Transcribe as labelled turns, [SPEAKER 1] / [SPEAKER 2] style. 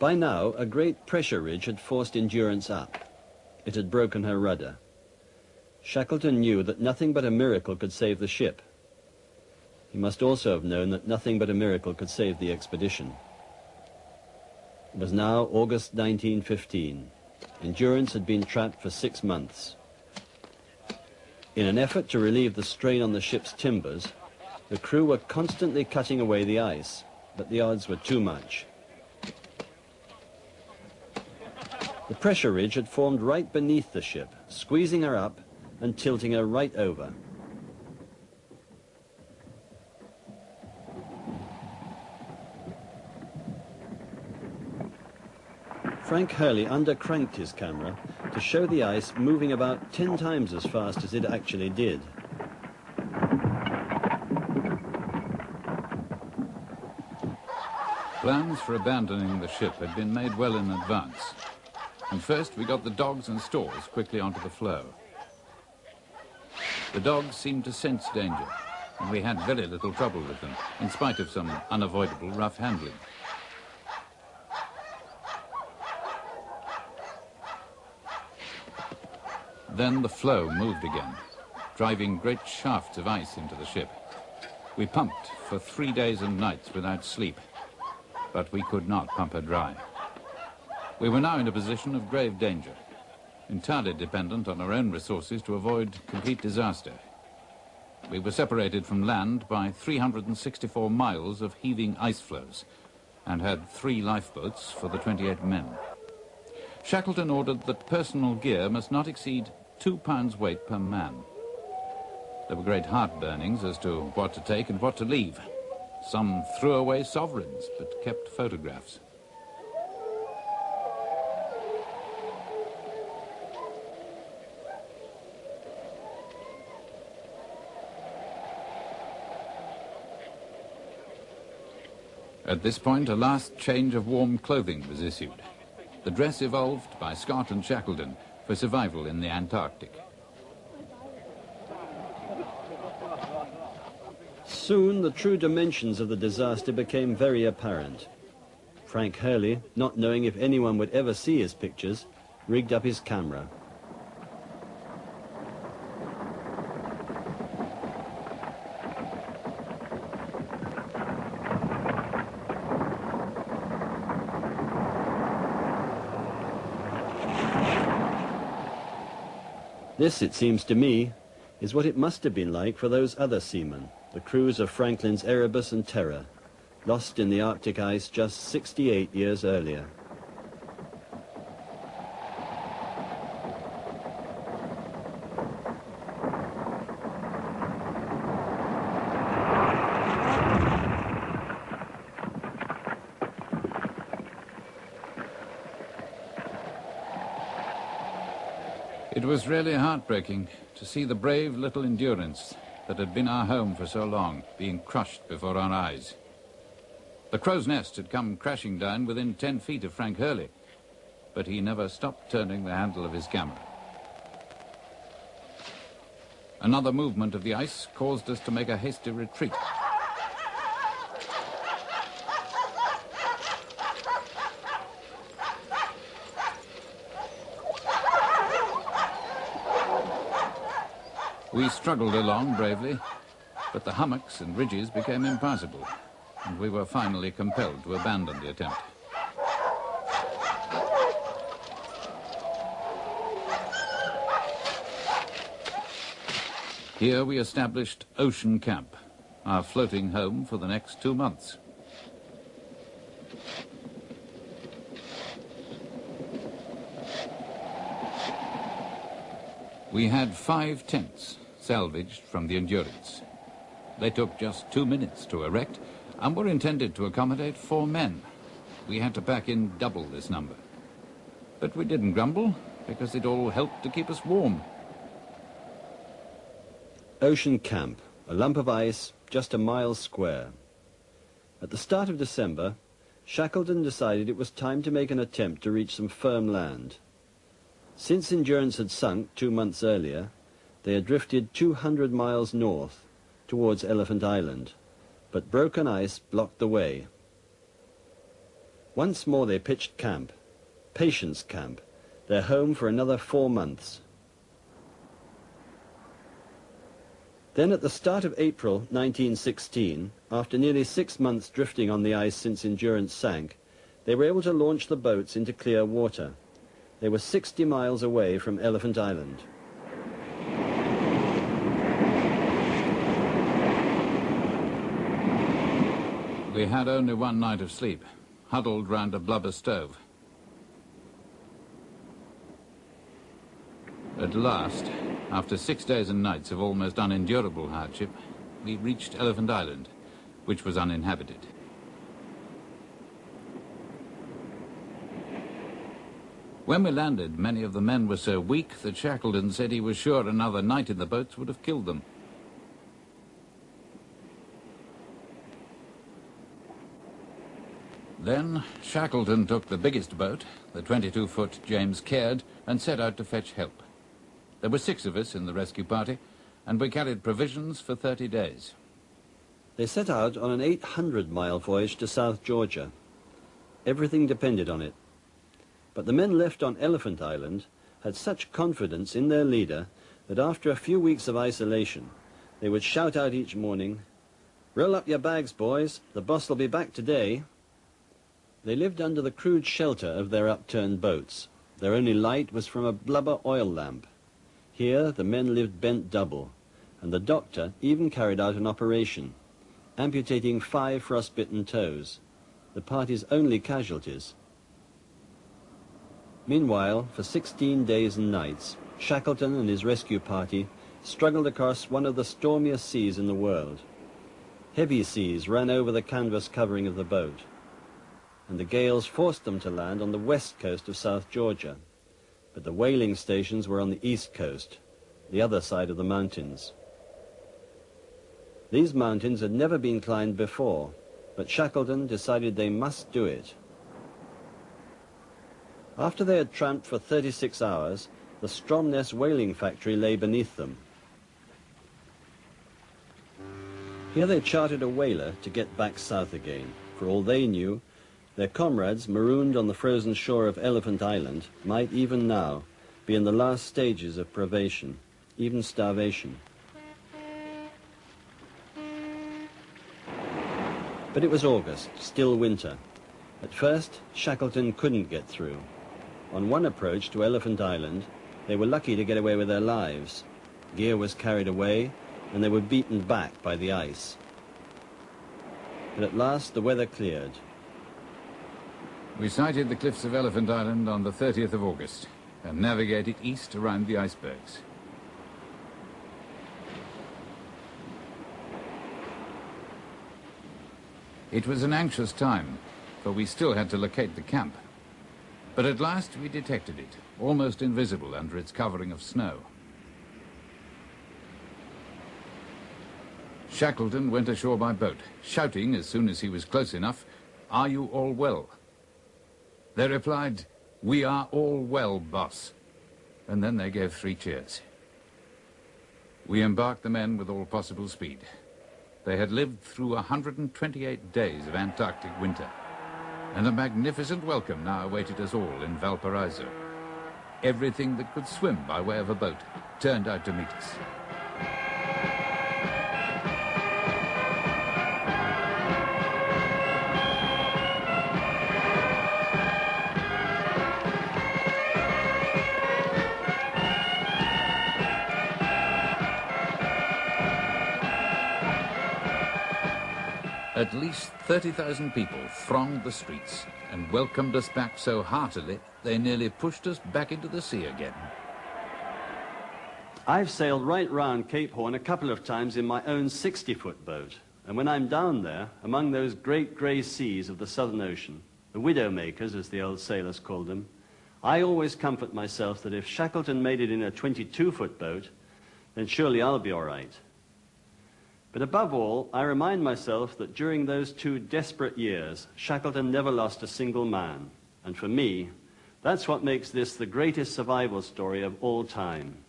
[SPEAKER 1] By now, a great pressure ridge had forced Endurance up. It had broken her rudder. Shackleton knew that nothing but a miracle could save the ship. He must also have known that nothing but a miracle could save the expedition. It was now August 1915. Endurance had been trapped for 6 months. In an effort to relieve the strain on the ship's timbers, the crew were constantly cutting away the ice, but the odds were too much. The pressure ridge had formed right beneath the ship, squeezing her up and tilting her right over. Frank Hurley undercranked his camera to show the ice moving about 10 times as fast as it actually did.
[SPEAKER 2] Plans for abandoning the ship had been made well in advance. And first we got the dogs and stores quickly onto the floe. The dogs seemed to sense danger, and we had very little trouble with them, in spite of some unavoidable rough handling. Then the floe moved again, driving great shafts of ice into the ship. We pumped for 3 days and nights without sleep, but we could not pump her dry. We were now in a position of grave danger, entirely dependent on our own resources to avoid complete disaster. We were separated from land by 364 miles of heaving ice floes and had 3 lifeboats for the 28 men. Shackleton ordered that personal gear must not exceed 2 pounds weight per man. There were great heartburnings as to what to take and what to leave. Some threw away sovereigns but kept photographs. At this point, a last change of warm clothing was issued. The dress evolved by Scott and Shackleton for survival in the Antarctic.
[SPEAKER 1] Soon, the true dimensions of the disaster became very apparent. Frank Hurley, not knowing if anyone would ever see his pictures, rigged up his camera. This, it seems to me, is what it must have been like for those other seamen, the crews of Franklin's Erebus and Terror, lost in the Arctic ice just 68 years earlier.
[SPEAKER 2] It was really heartbreaking to see the brave little Endurance that had been our home for so long being crushed before our eyes. The crow's nest had come crashing down within 10 feet of Frank Hurley, but he never stopped turning the handle of his camera. Another movement of the ice caused us to make a hasty retreat. We struggled along bravely, but the hummocks and ridges became impassable, and we were finally compelled to abandon the attempt. Here we established Ocean Camp, our floating home for the next 2 months. We had 5 tents salvaged from the Endurance. They took just 2 minutes to erect and were intended to accommodate 4 men. We had to pack in double this number. But we didn't grumble, because it all helped to keep us warm.
[SPEAKER 1] Ocean Camp, a lump of ice just a mile square. At the start of December, Shackleton decided it was time to make an attempt to reach some firm land. Since Endurance had sunk 2 months earlier, they had drifted 200 miles north towards Elephant Island, but broken ice blocked the way. Once more they pitched camp, Patience Camp, their home for another 4 months. Then at the start of April 1916, after nearly 6 months drifting on the ice since Endurance sank, they were able to launch the boats into clear water. They were 60 miles away from Elephant Island.
[SPEAKER 2] We had only one night of sleep, huddled round a blubber stove. At last, after 6 days and nights of almost unendurable hardship, we reached Elephant Island, which was uninhabited. When we landed, many of the men were so weak that Shackleton said he was sure another night in the boats would have killed them. Then Shackleton took the biggest boat, the 22-foot James Caird, and set out to fetch help. There were 6 of us in the rescue party, and we carried provisions for 30 days.
[SPEAKER 1] They set out on an 800-mile voyage to South Georgia. Everything depended on it. But the men left on Elephant Island had such confidence in their leader that after a few weeks of isolation, they would shout out each morning, "Roll up your bags, boys, the boss will be back today." They lived under the crude shelter of their upturned boats. Their only light was from a blubber oil lamp. Here the men lived bent double, and the doctor even carried out an operation, amputating 5 frostbitten toes, the party's only casualties. Meanwhile, for 16 days and nights, Shackleton and his rescue party struggled across one of the stormiest seas in the world. Heavy seas ran over the canvas covering of the boat, and the gales forced them to land on the west coast of South Georgia. But the whaling stations were on the east coast, the other side of the mountains. These mountains had never been climbed before, but Shackleton decided they must do it. After they had tramped for 36 hours, the Stromness whaling factory lay beneath them. Here they chartered a whaler to get back south again. For all they knew, their comrades marooned on the frozen shore of Elephant Island might even now be in the last stages of privation, even starvation. But it was August, still winter. At first, Shackleton couldn't get through. On one approach to Elephant Island, they were lucky to get away with their lives. Gear was carried away, and they were beaten back by the ice. But at last, the weather cleared.
[SPEAKER 2] We sighted the cliffs of Elephant Island on the 30th of August and navigated east around the icebergs. It was an anxious time, for we still had to locate the camp. But at last we detected it, almost invisible under its covering of snow. Shackleton went ashore by boat, shouting as soon as he was close enough, "Are you all well?" They replied, "We are all well, boss." And then they gave 3 cheers. We embarked the men with all possible speed. They had lived through 128 days of Antarctic winter, and a magnificent welcome now awaited us all in Valparaiso. Everything that could swim by way of a boat turned out to meet us. At least 30,000 people thronged the streets and welcomed us back so heartily they nearly pushed us back into the sea again.
[SPEAKER 1] I've sailed right round Cape Horn a couple of times in my own 60-foot boat, and when I'm down there, among those great grey seas of the Southern Ocean, the Widowmakers, as the old sailors called them, I always comfort myself that if Shackleton made it in a 22-foot boat, then surely I'll be all right. But above all, I remind myself that during those 2 desperate years, Shackleton never lost a single man. And for me, that's what makes this the greatest survival story of all time.